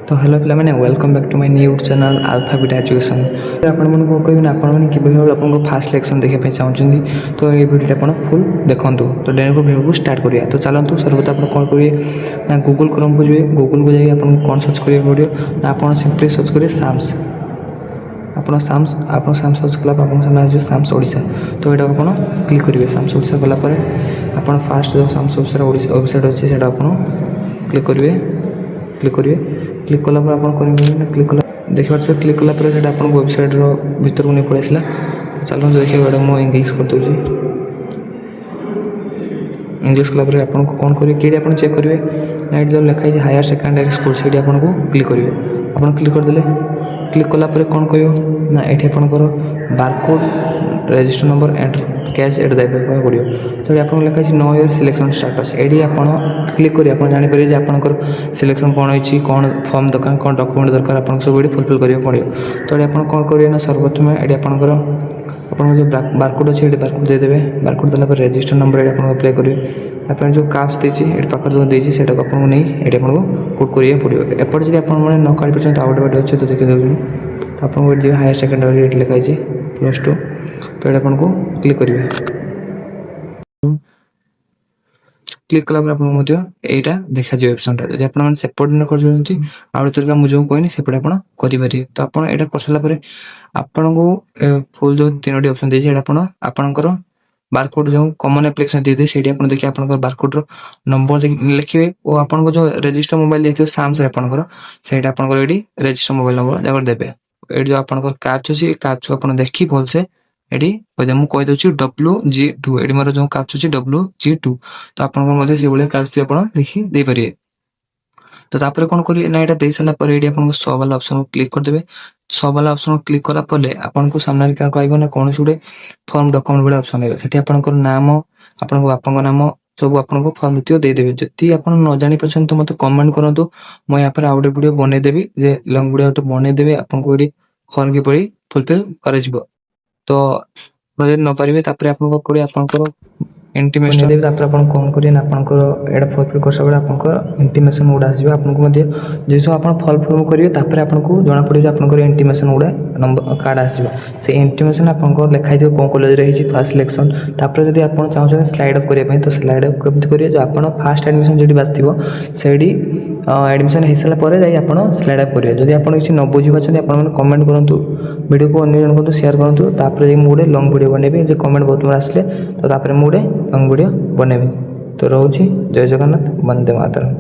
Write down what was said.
तो हेलो पे मैंने welcome back to my new channel alpha beta education आपको कह आपने किभली आपको फास्ट लेक्शन देखा चाहते तो ये भिडियो आप फुल देखूँ तो डायरेक्ट भिडियो को स्टार्ट करिए। तो चलते सर्वप्रथम आप कौन करेंगे ना गूगल क्रोम को जी गूगल को जाइए आपको कौन सर्च करिए पड़ो ना आप सिंपली सर्च करेंगे साम्स आप साम्स सर्च कला सामने आस साम्स ओडिशा। तो यहाँ आप क्लिक करेंगे साम्स ओडिशा गलापर आप फास्ट जो साम्स ओडिशा वेबसाइट अच्छे से आप क्लिक करेंगे क्लिक कलापर आप क्लिक कला देखिए क्लिक कलापर से आप वेबसाइट भर को नहीं पड़े आसला। चलो देखिए गोटे मुझे इंग्लीश कर दूसरी इंग्लीश कलापर आपको कौन करेंगे कि आप चेक करेंगे ना जो लिखाई है हायर सेकेंडरी स्कूल से आपको क्लिक करेंगे। आप क्लिक करदे क्लिक कलापर कौन कह ना ये आपंकर barcode register number and cash at देवाई पड़ो। तो ये आपको लिखाई नो इयर सिलेक्शन स्टाटस ये आप क्लिक करेंगे आप जापर आपंकर सिलेक्शन कौन होती कौन फॉर्म दरकार कौन डॉक्यूमेंट दरकार आप सब ये फुलफिल करा पड़ो। तो ये आप कौन करेंगे ना सर्वप्रथम ये आपंकर आप जो बारकोड अच्छे ये बारकोड देदेवे बारकोड देला रजिस्टर नंबर ये आप अप्लाई करेंगे आप जो काप्स देती पाखे जो देती से आपको नहीं ये आपको पुट करा पड़ो। एपटे जब आप न काढ़ी पार्टी आउट बाटे अच्छे तो देखिए तो आपको जो हायर सेकेंडरी ये लिखाई +2 तो ये आपको क्लिक करेंगे। क्लिक कलापर आपको यहाँ देखा ऑप्शन जब आप सेपट न कर आउ थोड़ा मुझे कहनी सेपटे आप करेंगे। तो आप यहाँ कर सारापर आपन को फुल जो 3टी ऑप्शन देती है आपंकर बारकोड जो कॉमन एप्लिकेशन देते से देखिए आप बारकोड नंबर लिखे और आपको जो रजिस्टर मोबाइल देखिए साम्स आपंकर से ये रजिस्टर मोबाइल नंबर जगह देवे। ये जो आपंकर कैप्च अच्छी कैप्च को आप देखी भलसे ये मुझे कहीदे WG2 ये मोर जो कैप्च अच्छी WG2 तो आपंकर से भाई कैप्च आप लिखी दे पारे। तो तापर कौन करेंगे ना यहाँ दे सारापर ये आपको 100 वाला ऑप्शन को क्लिक करदे 100 वाला ऑप्शन को क्लिक करापर आपको सामने क्या कहना ना कौन गोटे फॉर्म डॉक्यूमेंट भाई ऑप्शन है से आपंकर नाम आप बापा नाम सब आपको फॉर्म भितर देदेवे। जदि आप न जानी पार्टी तो मतलब कमेंट करूँ मुझे यहाँ पर आउ गोटे वीडियो बनईदेवी जे लंग वीडियो गोटे बनईदेवी आपको ये फॉर्म किपरि फुलफिल कर तो न पारे आपको पड़े आपंकर इंटीमेशन देवी आप कौन करेंगे ना आपंकर यहाँ फुलफिल कर सब आप इंटीमेशन गुड़ा आस आपको जो सब आप फॉर्म फिल करेंगे आपको जना पड़े आपंकर इंटीमेशन गुड़ा नंबर कार्ड आसो से इंटीमेशन आपको लिखाई थे कौन कॉलेज रही फास्ट सिलेक्शन तापर जब आप चाहते स्लाइड अप करने तो स्लाइड अप कमी करेंगे जो आप फास्ट एडमिशन जो बासी से एडमिशन हो सारापर आप स्लाइड अप करेंगे। जब आप किसी न बुझी पार्टी आप कमेंट करूँ वीडियो को अन्य जन को शेयर करूँ तापर मुझे लंग वीडियो बनैबी जो कमेंट बहुत आसले तो मुझे लंग वीडियो बनैबी। तो रोचे जय जगन्नाथ वंदे मातरम।